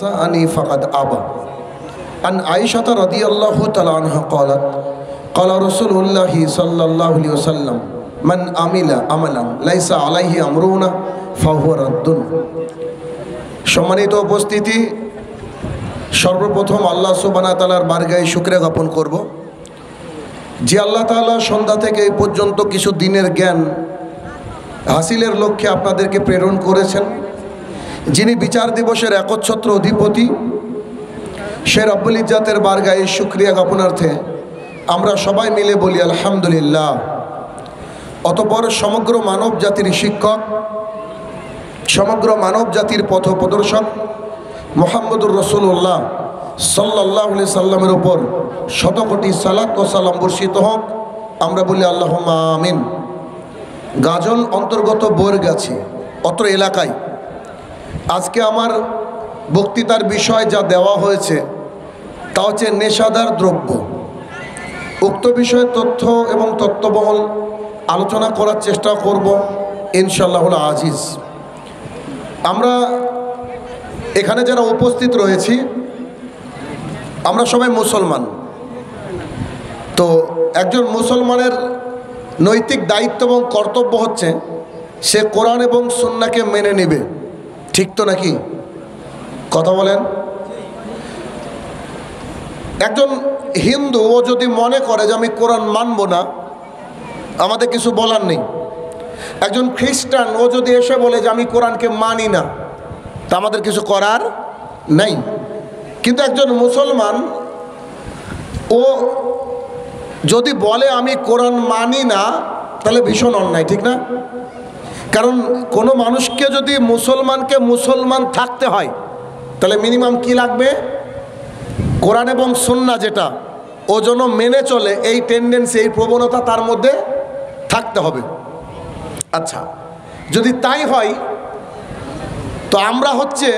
أني فقد أبى عن عائشة رضي الله تعالى عنها قالت قال رسول الله صلى الله عليه وسلم من عمل عملا ليس عليه أمرنا فهو رد। সম্মানিত উপস্থিতি, সর্বপ্রথম আল্লাহ সুবহানাহু ওয়া তাআলার বারগাহে শুকরিয়া জ্ঞাপন করব যে আল্লাহ তাআলা সন্ধ্যা থেকে এই পর্যন্ত কিছু দিনের জ্ঞান হাসিলের লক্ষ্যে আপনাদেরকে প্রেরণ করেছেন। যিনি বিচার দিবসের একচ্ছত্র অধিপতি, সে রব্বুল ইজ্জাতের বারগাহে শুকরিয়া জ্ঞাপনার্থে আমরা সবাই মিলে বলি আলহামদুলিল্লাহ। অতঃপর সমগ্র মানব জাতির শিক্ষক, সমগ্র মানব জাতির পথ প্রদর্শক মুহাম্মদুর রাসূলুল্লাহ সাল্লাল্লাহু আলাইহি সাল্লামের উপর শতকোটি সালাত ও সালাম বর্ষিত হোক। আমরা বলি আল্লাহুম্মা আমিন। গাজল অন্তর্গত বৈরগাছি অত্র এলাকায় আজকে আমার বক্তৃতার বিষয় যা দেওয়া হয়েছে তা হচ্ছে নেশাদার দ্রব্য। উক্ত বিষয়ে তথ্য এবং তত্ত্ববহল আলোচনা করার চেষ্টা করব ইনশাআল্লাহুল আজিজ। আমরা এখানে যারা উপস্থিত রয়েছি আমরা সবাই মুসলমান। তো একজন মুসলমানের নৈতিক দায়িত্ব এবং কর্তব্য হচ্ছে সে কোরআন এবং সুন্নাহকে মেনে নেবে, ঠিক তো নাকি? কথা বলেন। একজন হিন্দু ও যদি মনে করে যে আমি কোরআন মানব না, আমাদের কিছু বলার নেই। একজন খ্রিস্টান ও যদি এসে বলে যে আমি কোরআনকে মানি না, তা আমাদের কিছু করার নেই। কিন্তু একজন মুসলমান ও যদি বলে আমি কোরআন মানি না, তাহলে ভীষণ অন্যায়, ঠিক না? কারণ কোনো মানুষকে যদি মুসলমানকে মুসলমান থাকতে হয় তাহলে মিনিমাম কি লাগবে? কোরআন এবং সুন্নাহ যেটা ও যেন মেনে চলে, এই টেন্ডেন্সি, এই প্রবণতা তার মধ্যে থাকতে হবে। আচ্ছা, যদি তাই হয় তো আমরা হচ্ছে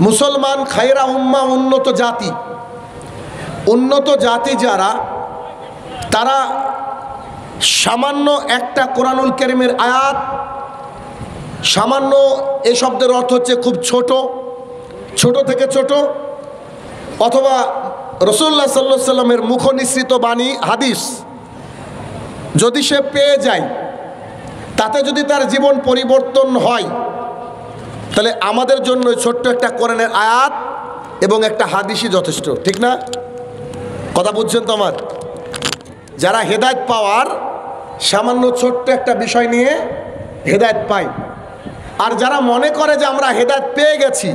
মুসলমান খায়রা উম্মাহ, উন্নত জাতি। উন্নত জাতি যারা, তারা সামান্য একটা কোরআনুল কারীমের আয়াত, সামান্য এই শব্দের অর্থ হচ্ছে খুব ছোট, ছোট থেকে ছোট, অথবা রাসূলুল্লাহ সাল্লাল্লাহু আলাইহি সাল্লামের মুখ নিঃসৃত বাণী, হাদিস যদি সে পেয়ে যায়, তাতে যদি তার জীবন পরিবর্তন হয়, তাহলে আমাদের জন্য ছোট্ট একটা কোরআনের আয়াত এবং একটা হাদিসই যথেষ্ট, ঠিক না? কথা বুঝছেন তো আমার? যারা হেদায়েত পাওয়ার, সামান্য ছোট্ট একটা বিষয় নিয়ে হেদায়েত পায়। আর যারা মনে করে যে আমরা হেদায়েত পেয়ে গেছি,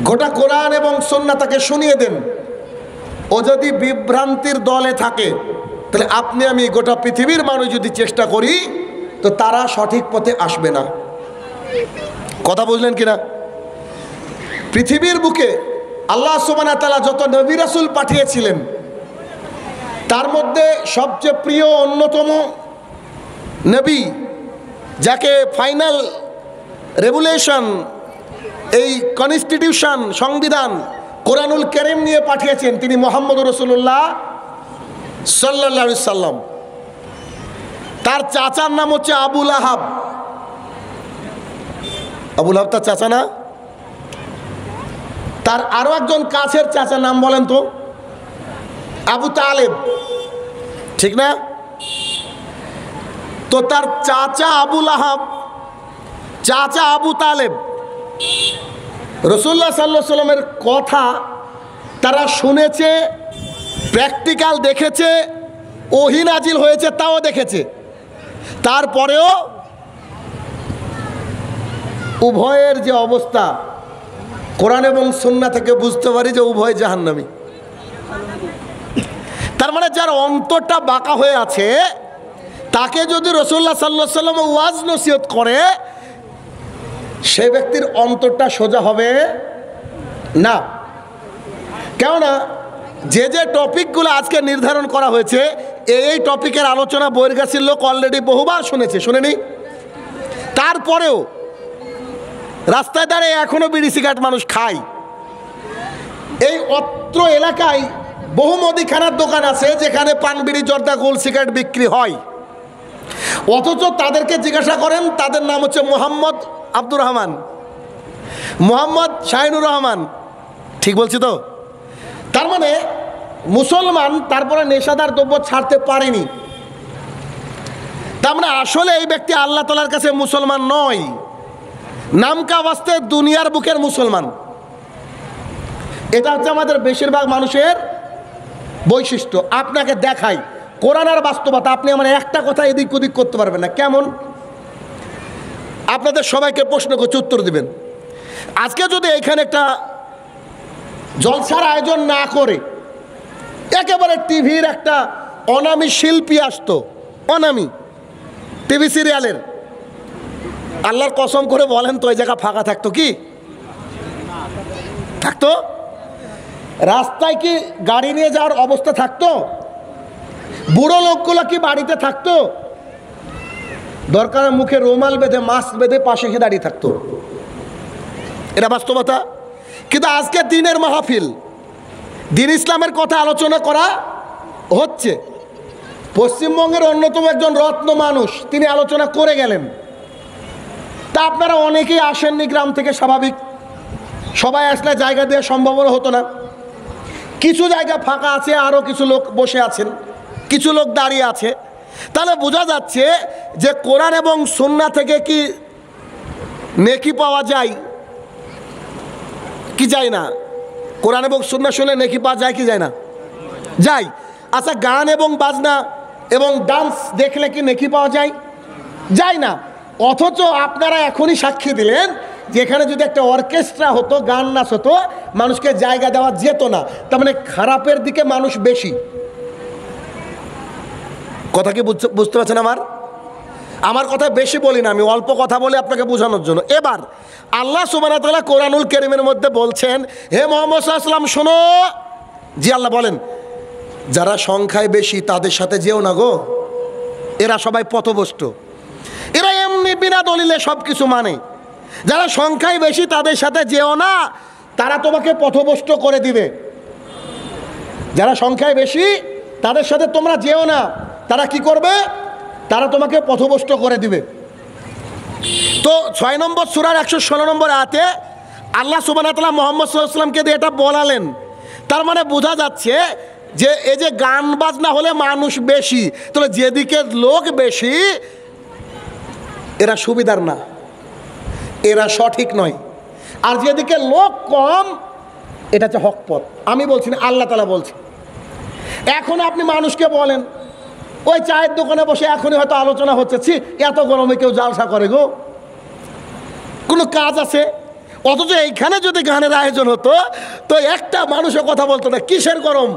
গোটা কোরআন এবং সুন্নাহ তাকে শুনিয়ে দেন। ও যদি বিভ্রান্তির দলে থাকে, তাহলে আপনি আমি গোটা পৃথিবীর মানুষ যদি চেষ্টা করি, তো তারা সঠিক পথে আসবে না। কথা বুঝলেন কিনা? পৃথিবীর বুকে আল্লাহ সুবহানাহু ওয়া তাআলা যত নবী রাসূল পাঠিয়েছিলেন, তার মধ্যে সবচেয়ে প্রিয় অন্যতম নবী, যাকে ফাইনাল রেগুলেশন, এই কনস্টিটিউশন, সংবিধান কোরআনুল কারীম নিয়ে পাঠিয়েছেন, তিনি মুহাম্মদুর রাসূলুল্লাহ সাল্লাল্লাহু আলাইহি সাল্লাম। তার চাচার নাম হচ্ছে আবু লাহাব। আবু লাহাব তার চাচা না? তার আরো একজন কাছের চাচার নাম বলেন তো? আবু তালেব, ঠিক না? তো তার চাচা আবু লাহাব, চাচা আবু তালেব, রাসূলুল্লাহ সাল্লাল্লাহু আলাইহি সাল্লামের কথা তারা শুনেছে, প্র্যাকটিক্যাল দেখেছে, ওহী নাজিল হয়েছে তাও দেখেছে। তারপরেও উভয়ের যে অবস্থা, কোরআন এবং সুন্নাহ থেকে বুঝতে পারি যে উভয় জাহান্নামী। তার মানে যার অন্তরটা বাঁকা হয়ে আছে, তাকে যদি রাসূলুল্লাহ সাল্লাল্লাহু আলাইহি সাল্লাম ওয়াজ নসিহত করে, সেই ব্যক্তির অন্তরটা সোজা হবে না। কেননা যে যে টপিকগুলো আজকে নির্ধারণ করা হয়েছে, এই টপিকের আলোচনা বৈরগাছির লোক অলরেডি বহুবার শুনেছে, শুনেনি? তারপরেও রাস্তায় দাঁড়িয়ে এখনো বিড়ি সিগারেট মানুষ খায়। এই অত্র এলাকায় বহু মুদিখানার দোকান আছে যেখানে পান, বিড়ি, জর্দা, গোল সিগারেট বিক্রি হয়। অথচ তাদেরকে জিজ্ঞাসা করেন, তাদের নাম হচ্ছে মোহাম্মদ আব্দুর রহমান। মোহাম্মদ শাহিনুর রহমান, ঠিক বলছি তো? তার মানে মুসলমান, তারপরে নেশাদার দ্রব্য ছাড়তে পারেনি। তার মানে আসলে এই ব্যক্তি আল্লাহ তাআলার কাছে মুসলমান নয়, নামকা বাস্তে দুনিয়ার বুকের মুসলমান। এটা হচ্ছে আমাদের বেশিরভাগ মানুষের বৈশিষ্ট্য। আপনাকে দেখাই কোরআন আর বাস্তবতা, আপনি আমার একটা কথা এদিক ওদিক করতে পারবেন না। কেমন? আপনাদের সবাইকে প্রশ্ন করছে, উত্তর দিবেন। আজকে যদি এখানে একটা জলসার আয়োজন না করে একেবারে টিভির একটা অনামী শিল্পী আসতো, অনামী টিভি সিরিয়ালের, আল্লাহর কসম করে বলেন তো ওই জায়গা ফাঁকা থাকতো? কি থাকতো? রাস্তায় কি গাড়ি নিয়ে যাওয়ার অবস্থা থাকতো? বুড়ো লোকগুলো কি বাড়িতে থাকতো? দরকার মুখে রুমাল বেঁধে, মাস্ক বেঁধে পাশে গিয়ে দাঁড়িয়ে থাকতো। এটা বাস্তবতা। কিন্তু আজকে দিনের মাহফিল, দিন ইসলামের কথা আলোচনা করা হচ্ছে। পশ্চিমবঙ্গের অন্যতম একজন রত্ন মানুষ, তিনি আলোচনা করে গেলেন। তা আপনারা অনেকেই আসেননি গ্রাম থেকে, স্বাভাবিক। সবাই আসলে জায়গা দেওয়া সম্ভব হতো না। কিছু জায়গা ফাঁকা আছে, আরও কিছু লোক বসে আছেন, কিছু লোক দাঁড়িয়ে আছে। তাহলে বোঝা যাচ্ছে যে কোরআন এবং সুন্নাহ থেকে কি নেকি পাওয়া যায় কি যায় না? কোরআন এবং সুন্নাহ শুনে নেকি পাওয়া যায় কি যায় না? যায়। আচ্ছা, গান এবং বাজনা এবং ডান্স দেখলে কি নেকি পাওয়া যায়? যায় না। অথচ আপনারা এখনই সাক্ষী দিলেন যে এখানে যদি একটা অর্কেস্ট্রা হতো, গান নাচ হতো, মানুষকে জায়গা দেওয়া যেত না। তার মানে খারাপের দিকে মানুষ বেশি। কথা কি বুঝতে পারছেন? আমার কথা বেশি বলি না, আমি অল্প কথা বলি আপনাকে বোঝানোর জন্য। এবার আল্লাহ সুবহানাহু ওয়া তাআলা কোরআনুল কারীমের মধ্যে বলছেন, হে মুহাম্মদ সাল্লাল্লাহু আলাইহি ওয়াসাল্লাম শোনো। জি আল্লাহ বলেন, যারা সংখ্যায় বেশি তাদের সাথে যেও না গো, এরা সবাই পথভ্রষ্ট। এরা এমনি বিনা দলিলে সব কিছু মানে। যারা সংখ্যায় বেশি তাদের সাথে যেও না, তারা তোমাকে পথভ্রষ্ট করে দিবে। যারা সংখ্যায় বেশি তাদের সাথে তোমরা যেও না, তারা কি করবে? তারা তোমাকে পথভ্রষ্ট করে দিবে। তো 6 নম্বর সূরার 116 নম্বর আয়াতে আল্লাহ সুবহানাহু ওয়া তাআলা মুহাম্মদ সাল্লাল্লাহু আলাইহি ওয়াসাল্লামকে দিয়ে এটা বলালেন। তার মানে বোঝা যাচ্ছে যে এই যে গান বাজনা হলে মানুষ বেশি, তাহলে যেদিকে লোক বেশি এরা সুবিধার না, এরা সঠিক নয়। আর যেদিকে লোক কম এটা হচ্ছে হক পথ। আমি বলছি না, আল্লাহ তাআলা বলছে। এখন আপনি মানুষকে বলেন, ওই চায়ের দোকানে বসে এখনই হয়তো আলোচনা হচ্ছে, ছি এত গরমে কেউ জালসা করে গো, কোনো কাজ আছে? অথচ এইখানে যদি গানের আয়োজন হতো তো একটা মানুষও কথা বলতো না, কিসের গরম।